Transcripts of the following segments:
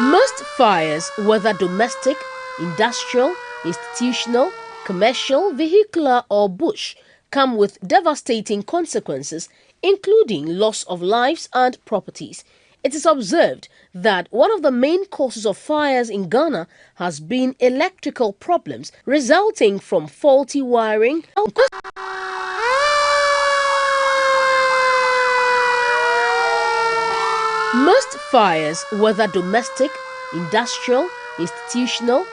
Most fires, whether domestic, industrial, institutional, commercial, vehicular or bush, come with devastating consequences, including loss of lives and properties. It is observed that one of the main causes of fires in Ghana has been electrical problems resulting from faulty wiring. Most fires, whether domestic, industrial, institutional,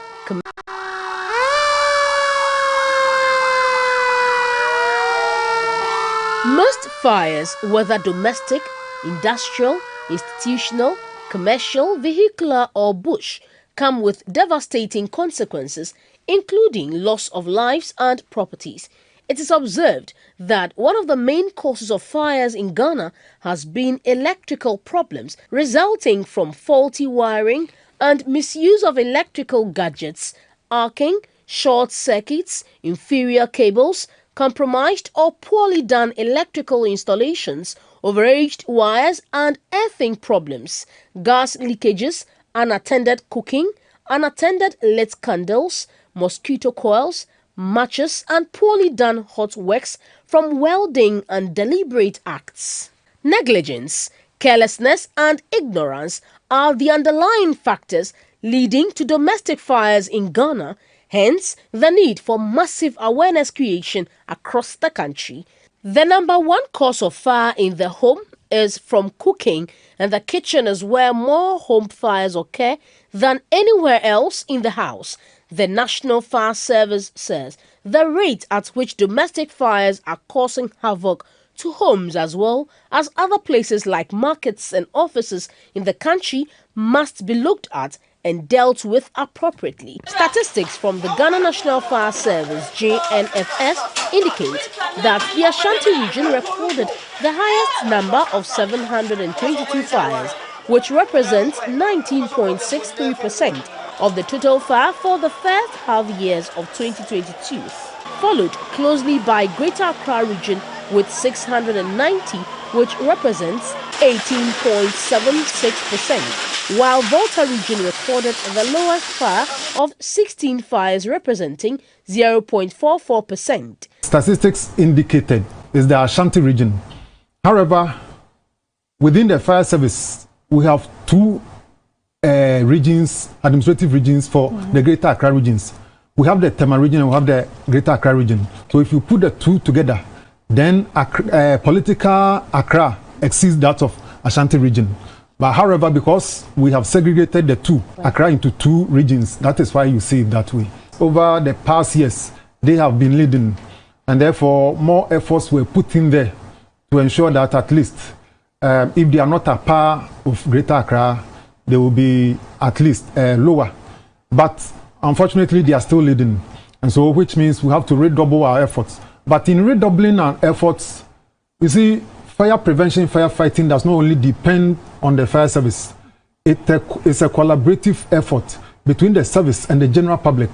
commercial, vehicular or bush, come with devastating consequences, including loss of lives and properties. It is observed that one of the main causes of fires in Ghana has been electrical problems resulting from faulty wiring and misuse of electrical gadgets, arcing, short circuits, inferior cables, compromised or poorly done electrical installations, overaged wires and earthing problems, gas leakages, unattended cooking, unattended lit candles, mosquito coils, matches and poorly done hot works from welding and deliberate acts. Negligence, carelessness and ignorance are the underlying factors leading to domestic fires in Ghana, hence the need for massive awareness creation across the country. The number one cause of fire in the home is from cooking, and the kitchen is where more home fires occur than anywhere else in the house. The National Fire Service says the rate at which domestic fires are causing havoc to homes as well as other places like markets and offices in the country must be looked at and dealt with appropriately. Statistics from the Ghana National Fire Service (GNFS) indicate that the Ashanti region recorded the highest number of 722 fires, which represents 19.63% of the total fire for the first half years of 2022, followed closely by Greater Accra region with 690, which represents 18.76%, while Volta region recorded the lowest fire of 16 fires representing 0.44%. Statistics indicated is the Ashanti region. However, within the fire service, we have two regions, administrative regions for the Greater Accra regions. We have the Tema region and we have the Greater Accra region. So if you put the two together, then political Accra exceeds that of Ashanti region. But however, because we have segregated the two, Accra into two regions, that is why you see it that way. Over the past years, they have been leading, and therefore more efforts were put in there to ensure that at least if they are not a par of Greater Accra, they will be at least lower. But unfortunately, they are still leading, and so which means we have to redouble our efforts. But in redoubling our efforts, you see, fire prevention, firefighting does not only depend on the fire service. It's a collaborative effort between the service and the general public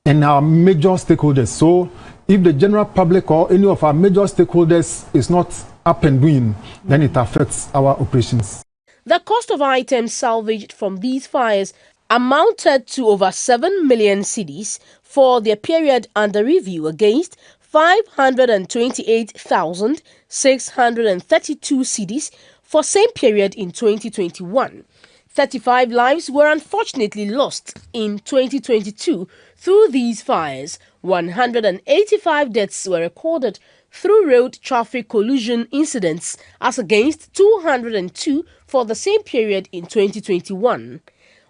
and our major stakeholders. So if the general public or any of our major stakeholders is not up and doing, then it affects our operations. The cost of items salvaged from these fires amounted to over 7 million cedis for their period under review against 528,632 cedis for same period in 2021. 35 lives were unfortunately lost in 2022 through these fires. 185 deaths were recorded through road traffic collision incidents as against 202 for the same period in 2021.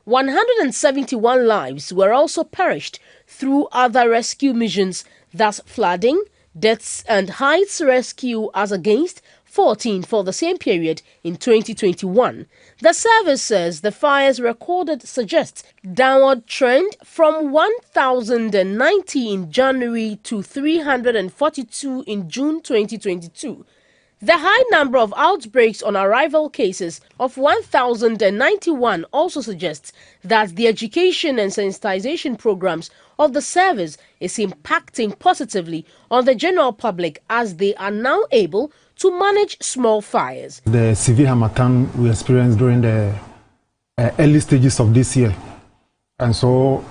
171 lives were also perished through other rescue missions, thus flooding, deaths and heights rescue as against 14 for the same period in 2021. The service says the fires recorded suggests downward trend from 1,090 in January to 342 in June 2022. The high number of outbreaks on arrival cases of 1,091 also suggests that the education and sensitization programs of the service is impacting positively on the general public as they are now able to manage small fires. The severe harmattan we experienced during the early stages of this year. And so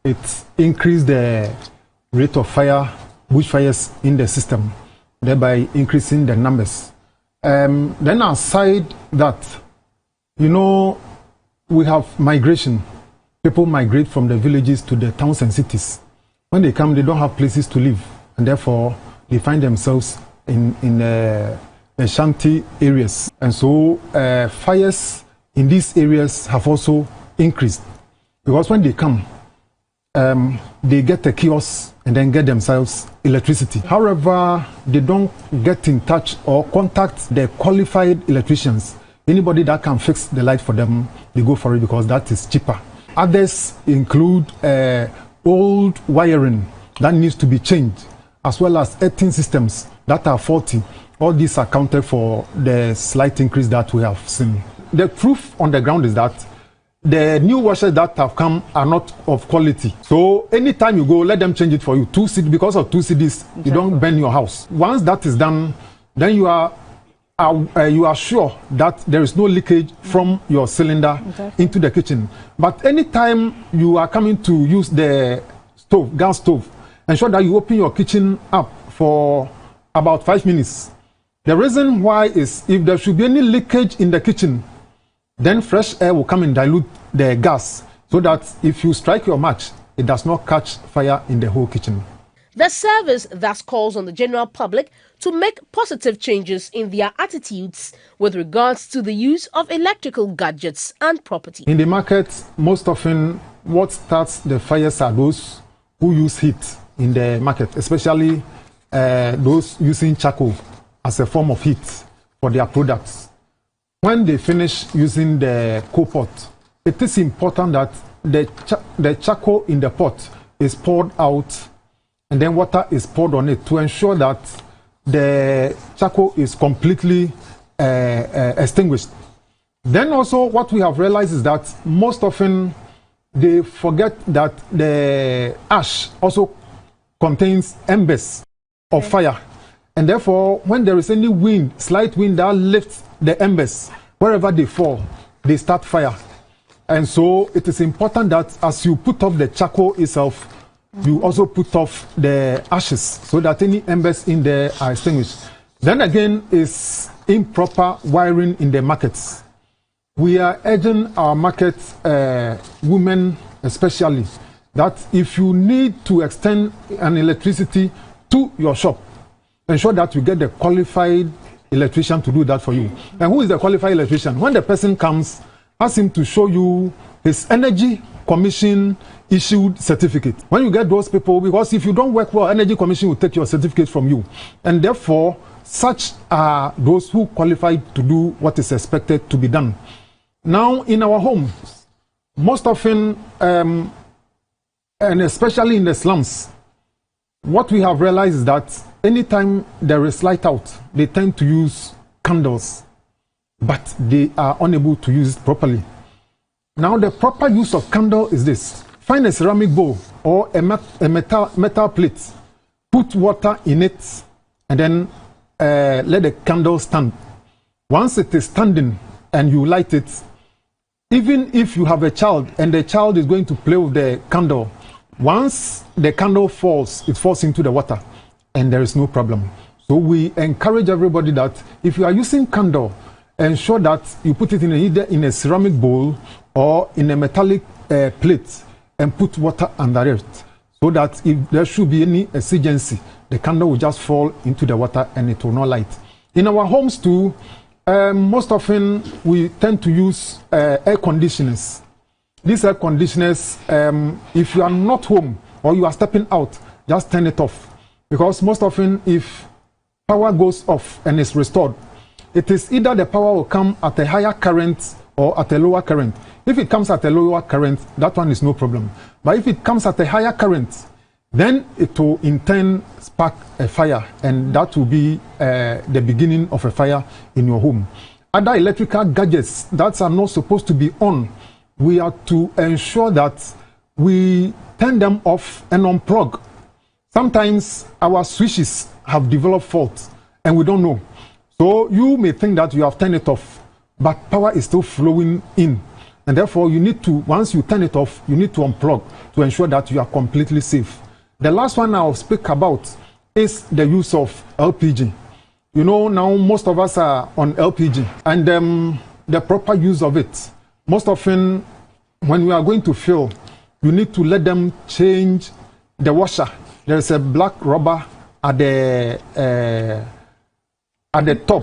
it increased the rate of bushfires in the system, thereby increasing the numbers. Then aside that, we have migration. People migrate from the villages to the towns and cities. When they come, they don't have places to live, and therefore they find themselves in shanty areas. And so fires in these areas have also increased, because when they come, they get a kiosk and then get themselves electricity. However, they don't get in touch or contact the qualified electricians. Anybody that can fix the light for them, they go for it because that is cheaper. Others include old wiring that needs to be changed, as well as earthing systems that are faulty. All these accounted for the slight increase that we have seen. The proof on the ground is that the new washers that have come are not of quality. So anytime you go, let them change it for you. Because of 2 cedis, exactly. You don't burn your house. Once that is done, then you are sure that there is no leakage from your cylinder into the kitchen. But anytime you are coming to use the gas stove, ensure that you open your kitchen up for about 5 minutes. The reason why is if there should be any leakage in the kitchen, then fresh air will come and dilute the gas, so that if you strike your match, it does not catch fire in the whole kitchen. The service thus calls on the general public to make positive changes in their attitudes with regards to the use of electrical gadgets and property. In the market, most often what starts the fires are those who use heat in the market, especially those using charcoal as a form of heat for their products. When they finish using the coal pot, it is important that the charcoal in the pot is poured out and then water is poured on it to ensure that the charcoal is completely extinguished. Then also what we have realized is that most often they forget that the ash also contains embers of fire. And therefore, when there is any wind, slight wind that lifts the embers, wherever they fall, they start fire. And so it is important that as you put off the charcoal itself, you also put off the ashes so that any embers in there are extinguished. Then again is improper wiring in the markets. We are urging our market women especially that if you need to extend an electricity to your shop, ensure that you get the qualified electrician to do that for you. And who is the qualified electrician? When the person comes, ask him to show you his Energy Commission issued certificate. When you get those people, because if you don't work well, Energy Commission will take your certificate from you. And therefore, such are those who qualify to do what is expected to be done. Now, in our homes, most often, and especially in the slums, what we have realized is that anytime there is light out, they tend to use candles, but they are unable to use it properly. Now, the proper use of candle is this. Find a ceramic bowl or a metal plate, put water in it, and then let the candle stand. Once it is standing and you light it, even if you have a child and the child is going to play with the candle, once the candle falls, it falls into the water and there is no problem. So we encourage everybody that if you are using candle, ensure that you put it in either in a ceramic bowl or in a metallic plate and put water under it, so that if there should be any exigency, the candle will just fall into the water and it will not light. In our homes too, most often we tend to use air conditioners. These air conditioners, if you are not home or you are stepping out, just turn it off. Because most often if power goes off and is restored, it is either the power will come at a higher current or at a lower current. If it comes at a lower current, that one is no problem. But if it comes at a higher current, then it will in turn spark a fire, and that will be the beginning of a fire in your home. Other electrical gadgets that are not supposed to be on, we are to ensure that we turn them off and unplug. Sometimes our switches have developed faults and we don't know. So you may think that you have turned it off, but power is still flowing in. And therefore, you need to, once you turn it off, you need to unplug to ensure that you are completely safe. The last one I'll speak about is the use of LPG. You know, now most of us are on LPG, and the proper use of it. Most often, when we are going to fill, you need to let them change the washer. There is a black rubber at the top.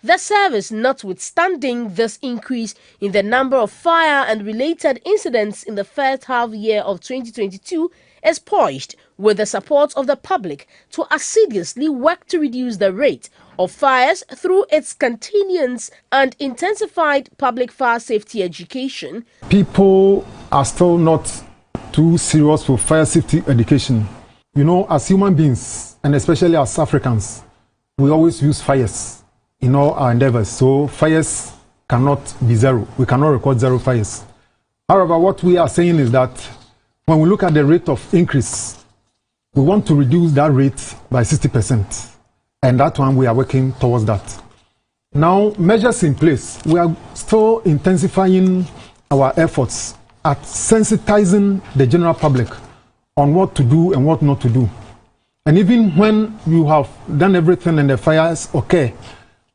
The service, notwithstanding this increase in the number of fire and related incidents in the first half year of 2022, is poised with the support of the public to assiduously work to reduce the rate of fires through its continuance and intensified public fire safety education. People are still not too serious for fire safety education. You know, as human beings, and especially as Africans, we always use fires in all our endeavors. So fires cannot be zero. We cannot record zero fires. However, what we are saying is that when we look at the rate of increase, we want to reduce that rate by 60%. And that one, we are working towards that. Now, measures in place. We are still intensifying our efforts at sensitizing the general public on what to do and what not to do. And even when you have done everything and the fires occur,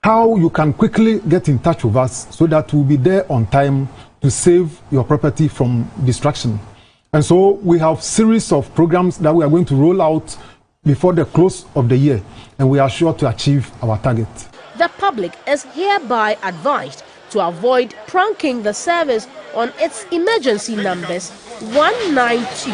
how you can quickly get in touch with us so that we'll be there on time to save your property from destruction. And so we have series of programs that we are going to roll out before the close of the year, and we are sure to achieve our target. The public is hereby advised to avoid pranking the service on its emergency numbers 192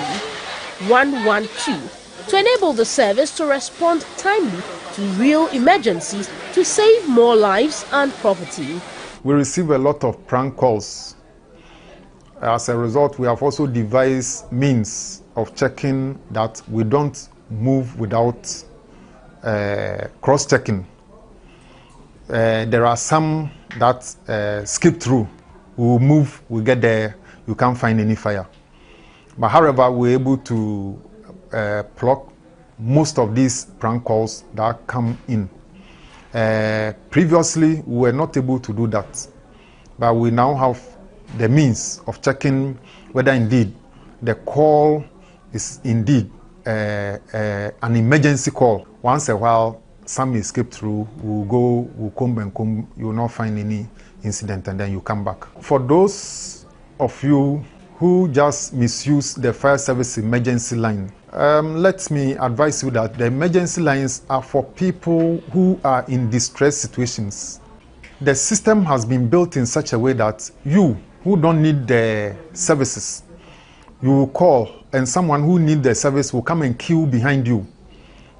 112 to enable the service to respond timely to real emergencies to save more lives and property. We receive a lot of prank calls. As a result, we have also devised means of checking that we don't move without cross-checking. There are some that skip through. We will move, we get there, you can't find any fire. But however, we're able to block most of these prank calls that come in. Previously, we were not able to do that, but we now have the means of checking whether indeed the call is indeed an emergency call. Once a while, some escape through, we'll comb and comb, you will not find any incident, and then you come back. For those of you who just misuse the fire service emergency line, let me advise you that the emergency lines are for people who are in distress situations. The system has been built in such a way that you who don't need the services, you will call, and someone who needs the service will come and queue behind you.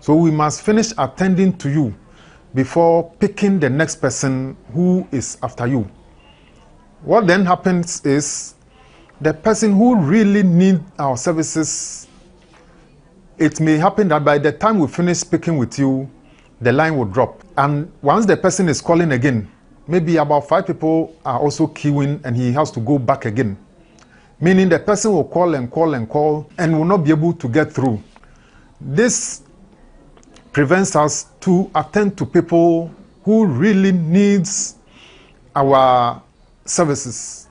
So we must finish attending to you before picking the next person who is after you. What then happens is the person who really needs our services, it may happen that by the time we finish speaking with you, the line will drop. And once the person is calling again, maybe about 5 people are also queuing and he has to go back again. Meaning the person will call and call and call and will not be able to get through. This prevents us to attend to people who really needs our services.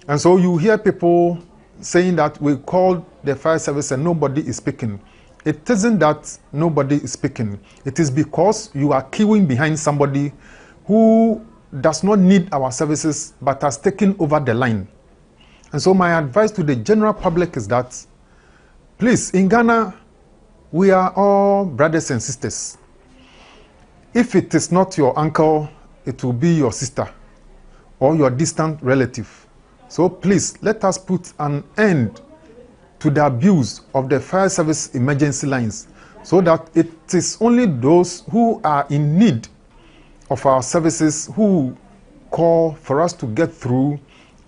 And so you hear people saying that we called the fire service and nobody is speaking. It isn't that nobody is speaking. It is because you are queuing behind somebody who does not need our services but has taken over the line. And so my advice to the general public is that, please, in Ghana, we are all brothers and sisters. If it is not your uncle, it will be your sister or your distant relative. So please, let us put an end to the abuse of the fire service emergency lines so that it is only those who are in need of our services who call for us to get through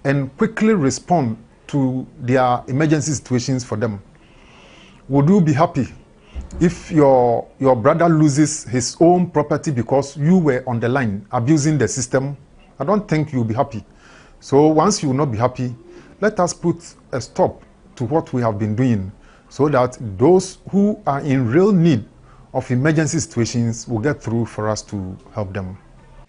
and quickly respond to their emergency situations for them. Would you be happy if your brother loses his own property because you were on the line abusing the system? I don't think you'll be happy. So once you will not be happy, let us put a stop to what we have been doing so that those who are in real need of emergency situations will get through for us to help them.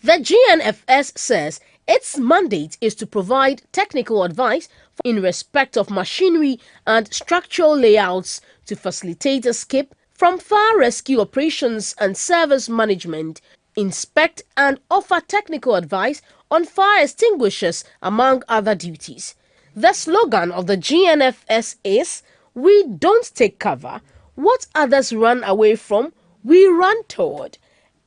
The GNFS says its mandate is to provide technical advice in respect of machinery and structural layouts to facilitate escape from fire rescue operations and service management, inspect and offer technical advice on fire extinguishers, among other duties. The slogan of the GNFS is, "We don't take cover. What others run away from, we run toward."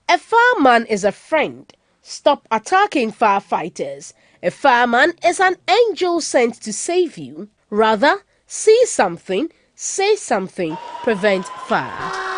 A fireman is a friend. Stop attacking firefighters. A fireman is an angel sent to save you. Rather, see something, say something, prevent fire.